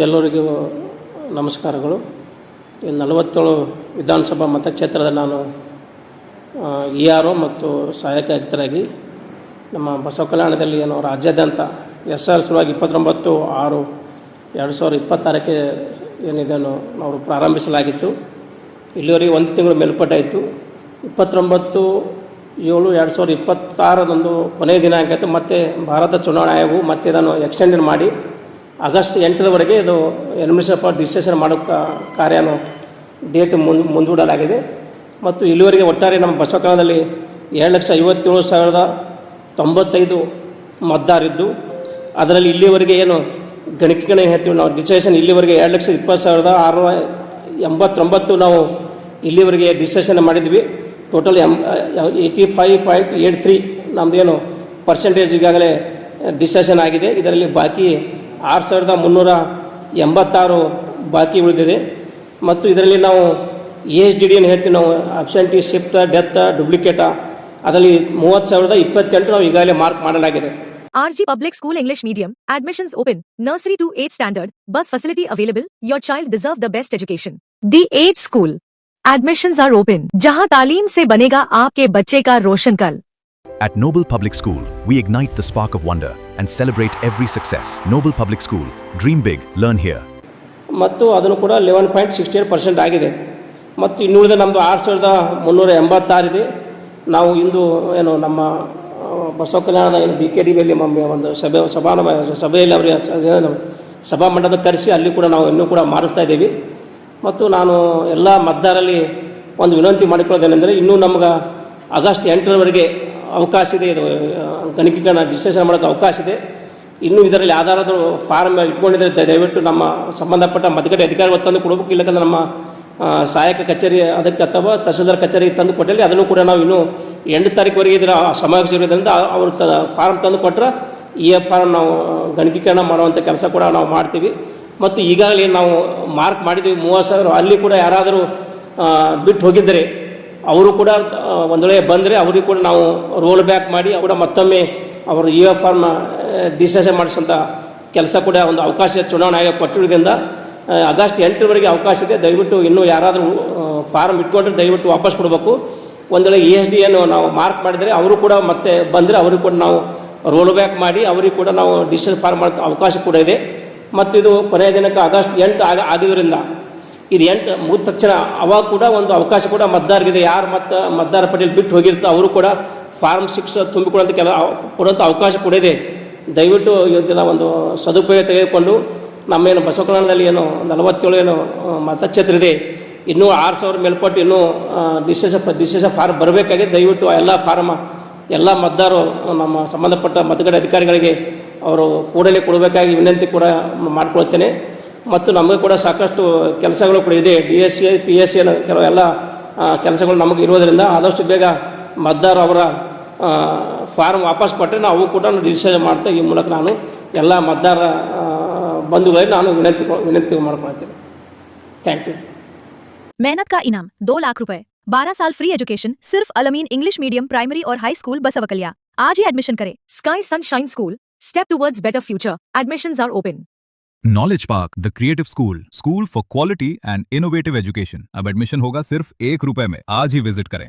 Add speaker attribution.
Speaker 1: ಎಲ್ಲರಿಗೂ ನಮಸ್ಕಾರಗಳು. 47 ವಿಧಾನಸಭಾ ಮತಕ್ಷೇತ್ರದ ನಾನು ERO ಮತ್ತು ಸಹಾಯಕ ಆಯುಕ್ತರಾಗಿ ನಮ್ಮ ಬಸವ ಕಲ್ಯಾಣದಲ್ಲಿ ರಾಜ್ಯಾದ್ಯಂತ SR ಸಲುವಾಗಿ 29/6/2026 ಏನಿದನ್ನು ನಾವು ಪ್ರಾರಂಭಿಸಲಾಗಿತ್ತು. ಇಲ್ಲಿವರೆಗೆ 1 ತಿಂಗಳು ಮೇಲ್ಪಟ್ಟಾಯಿತು. 29/7/2026 ಕೊನೆಯ ದಿನಾಂಕ ಆಯಿತು. ಮತ್ತು ಭಾರತ ಚುನಾವಣಾ ಆಯೋಗವು ಮತ್ತೆ ಇದನ್ನು ಎಕ್ಸ್ಟೆಂಡ್ ಮಾಡಿ ಆಗಸ್ಟ್ 8ರವರೆಗೆ ಇದು ಎಲಿಮಿನೇಷನ್ ಫಾರ್ ಡಿಸಿಷನ್ ಮಾಡೋ ಕಾರ್ಯನು ಡೇಟ್ ಮುಂದೂಡಲಾಗಿದೆ. ಮತ್ತು ಇಲ್ಲಿವರೆಗೆ ಒಟ್ಟಾರೆ ನಮ್ಮ ಬಸವ ಕಲ್ಯಾಣದಲ್ಲಿ 2,57,095 ಮತದಾರರಿದ್ದು, ಅದರಲ್ಲಿ ಇಲ್ಲಿವರೆಗೆ ಏನು ಗಣಕೀಕರಣ ಹೇಳ್ತೀವಿ ನಾವು ಡಿಸಿಷನ್ ಇಲ್ಲಿವರೆಗೆ 2,20,689 ನಾವು ಇಲ್ಲಿವರೆಗೆ ಡಿಸಿಷನ್ ಮಾಡಿದ್ವಿ. ಟೋಟಲ್ 85.83 ನಮ್ಮದೇನು ಪರ್ಸೆಂಟೇಜ್ ಈಗಾಗಲೇ ಡಿಸಿಷನ್ ಆಗಿದೆ. ಇದರಲ್ಲಿ ಬಾಕಿ 6,386 ಬಾಕಿ ಉಳಿದಿದೆ. ಮತ್ತು ಇದರಲ್ಲಿ ನಾವು ASDD ಏನು ಹೇಳ್ತೀವಿ ನಾವು ಅಬ್ಸೆಂಟಿ, ಶಿಫ್ಟ್, ಡೆತ್, ಡುಪ್ಲಿಕೇಟ, ಅದರಲ್ಲಿ 30,028 ನಾವು ಈಗಾಗಲೇ ಮಾರ್ಕ್ ಮಾಡಲಾಗಿದೆ.
Speaker 2: RG Public School English Medium, admissions open, nursery to 8th standard, bus facility available, your child deserve the best education. The 8th school, admissions are open, जहां तालीम से बनेगा आपके बच्चे का रोशन कल.
Speaker 3: At Noble Public School, we ignite the spark of wonder and celebrate every success. Noble Public School, dream big, learn here.
Speaker 1: ಮತ್ತು ಅದನ್ನು ಕೂಡ 11.68% ಆಗಿದೆ. ಮತ್ತು ಇನ್ನುಳಿದ ನಮ್ಮದು 6,386 ಇದೆ. ನಾವು ಇಂದು ಏನು ನಮ್ಮ ಬಸವ ಕಲ್ಯಾಣ ಏನು BKDಯಲ್ಲಿ ಒಂದು ಸಭೆಯಲ್ಲಿ ಅವರಿಗೆ ಸಭಾ ಮಂಡಪ ಕರೆಸಿ ಅಲ್ಲಿ ಕೂಡ ನಾವು ಇನ್ನೂ ಕೂಡ ಮಾಡಿಸ್ತಾ ಇದ್ದೀವಿ. ಮತ್ತು ನಾನು ಎಲ್ಲ ಮತದಾರರಲ್ಲಿ ಒಂದು ವಿನಂತಿ ಮಾಡಿಕೊಳ್ಳೋದೇನೆಂದರೆ, ಇನ್ನೂ ನಮ್ಗೆ ಆಗಸ್ಟ್ 8ರವರೆಗೆ ಅವಕಾಶ ಇದೆ. ಇದು ಗಣಕೀಕರಣ ಡಿಸಿಷನ್ ಮಾಡೋಕ್ಕೆ ಅವಕಾಶ ಇದೆ. ಇನ್ನೂ ಇದರಲ್ಲಿ ಯಾವ್ದಾದ್ರು ಫಾರ್ಮ್ ಇಟ್ಕೊಂಡಿದ್ರೆ ದಯವಿಟ್ಟು ನಮ್ಮ ಸಂಬಂಧಪಟ್ಟ ಮತಗಟ್ಟೆ ಅಧಿಕಾರಿಗಳು ತಂದು ಕೊಡಬೇಕು. ಇಲ್ಲಕಂದ್ರೆ ನಮ್ಮ ಸಹಾಯಕ ಕಚೇರಿ ಅದಕ್ಕೆ ಅಥವಾ ತಹಸೀಲ್ದಾರ್ ಕಚೇರಿ ತಂದು ಕೊಟ್ಟಲ್ಲಿ ಅದನ್ನು ಕೂಡ ನಾವು ಇನ್ನೂ 8 ತಾರೀಕುವರೆಗೆ ಇದರ ಸಮಾವೇಶ ಇರೋದ್ರಿಂದ ಅವರು ಫಾರ್ಮ್ ತಂದು ಕೊಟ್ಟರೆ ಈ ಫಾರ್ಮ್ ನಾವು ಗಣಕೀಕರಣ ಮಾಡುವಂಥ ಕೆಲಸ ಕೂಡ ನಾವು ಮಾಡ್ತೀವಿ. ಮತ್ತು ಈಗಾಗಲೇ ನಾವು ಮಾರ್ಕ್ ಮಾಡಿದ್ದೀವಿ 30,000. ಅಲ್ಲಿ ಕೂಡ ಯಾರಾದರೂ ಬಿಟ್ಟು ಹೋಗಿದ್ದರೆ ಅವರು ಕೂಡ ಒಂದು ವೇಳೆ ಬಂದರೆ ಅವರಿಗೆ ಕೂಡ ನಾವು ರೋಲ್ ಬ್ಯಾಕ್ ಮಾಡಿ ಕೂಡ ಮತ್ತೊಮ್ಮೆ ಅವರು ಫಾರ್ಮ್ ಡಿಸಿಷನ್ ಮಾಡಿಸುವಂಥ ಕೆಲಸ ಕೂಡ ಒಂದು ಅವಕಾಶ ಚುನಾವಣಾ ಆಯೋಗ ಕೊಟ್ಟಿರೋದ್ರಿಂದ ಆಗಸ್ಟ್ 8ರವರೆಗೆ ಅವಕಾಶ ಇದೆ. ದಯವಿಟ್ಟು ಇನ್ನೂ ಯಾರಾದರೂ ಫಾರ್ಮ್ ಇಟ್ಕೊಂಡ್ರೆ ದಯವಿಟ್ಟು ವಾಪಸ್ ಕೊಡಬೇಕು. ಒಂದು ವೇಳೆ ASD ಏನು ನಾವು ಮಾರ್ಕ್ ಮಾಡಿದರೆ ಅವರು ಕೂಡ ಮತ್ತೆ ಬಂದರೆ ಅವ್ರಿಗೆ ಕೂಡ ನಾವು ರೋಲ್ ಬ್ಯಾಕ್ ಮಾಡಿ ಅವರಿಗೆ ಕೂಡ ನಾವು ಡಿಸಿಷನ್ ಫಾರ್ಮ್ ಮಾಡೋ ಅವಕಾಶ ಕೂಡ ಇದೆ. ಮತ್ತು ಇದು ಕೊನೆಯ ದಿನಕ್ಕೆ ಆಗಸ್ಟ್ 8 ಆಗಿದ್ದರಿಂದ ಇದು 8 ಮುಗಿದ ತಕ್ಷಣ ಅವಾಗ ಕೂಡ ಒಂದು ಅವಕಾಶ ಕೂಡ ಮತದಾರರಿಗೆ ಯಾರು ಮತದಾರ ಪಟ್ಟಿಯಲ್ಲಿ ಬಿಟ್ಟು ಹೋಗಿರ್ತಾರೆ ಅವರು ಕೂಡ ಫಾರ್ಮ್ 6 ತುಂಬಿಕೊಳ್ಳೋಂಥ ಕೊಡುವಂಥ ಅವಕಾಶ ಕೂಡ ಇದೆ. ದಯವಿಟ್ಟು ಇವತ್ತಿನ ಒಂದು ಸದುಪಯೋಗ ತೆಗೆದುಕೊಂಡು ನಮ್ಮೇನು ಬಸವ ಕಲ್ಯಾಣದಲ್ಲಿ ಏನು 47 ಏನು ಮತಕ್ಷೇತ್ರ ಇದೆ, ಇನ್ನೂ 6,000 ಮೇಲ್ಪಟ್ಟು ಇನ್ನೂ ಡಿಸಿಷನ್ ಫಾರ್ಮ್ ಬರಬೇಕಾಗಿದೆ. ದಯವಿಟ್ಟು ಎಲ್ಲ ಮತದಾರರು ನಮ್ಮ ಸಂಬಂಧಪಟ್ಟ ಮತಗಟ್ಟೆ ಅಧಿಕಾರಿಗಳಿಗೆ ಅವರು ಕೂಡಲೇ ಕೊಡಬೇಕಾಗಿ ವಿನಂತಿ ಕೂಡ ಮಾಡ್ಕೊಳ್ತೇನೆ. ಮತ್ತು ನಮಗೆ ಕೂಡ ಸಾಕಷ್ಟು ಕೆಲಸಗಳು ಕೂಡ ಇದೆ. DSC PSC ಕೆಲವೆಲ್ಲ ಕೆಲಸಗಳು ನಮಗೆ ಇರೋದರಿಂದ ಆದಷ್ಟು ಬೇಗ ಮತದಾರ ಅವರ ಫಾರ್ಮ್ ವಾಪಸ್ ಕೊಟ್ಟರೆ ನಾವು ಕೂಡ ರಿಜಿಸ್ಟ್ರೇಷನ್ ಮಾಡ್ತಾ ಈ ಮೂಲಕ ನಾನು ಎಲ್ಲ ಮತದಾರ ಬಂಧುಗಳಿಗೆ ನಾನು ವಿನಂತಿ ಮಾಡ್ಕೊಳ್ತೇನೆ. Thank you.
Speaker 2: मेहनत का इनाम 2 लाख रुपए, 12 साल फ्री एजुकेशन सिर्फ अलमीन इंग्लिश मीडियम प्राइमरी और हाई स्कूल बसवकलिया. आज ही एडमिशन करें. Sky sunshine school, step towards better future. Admissions are open.
Speaker 4: Knowledge park, the creative school for quality and innovative education. अब एडमिशन होगा सिर्फ ₹1 में. आज ही विजिट करें.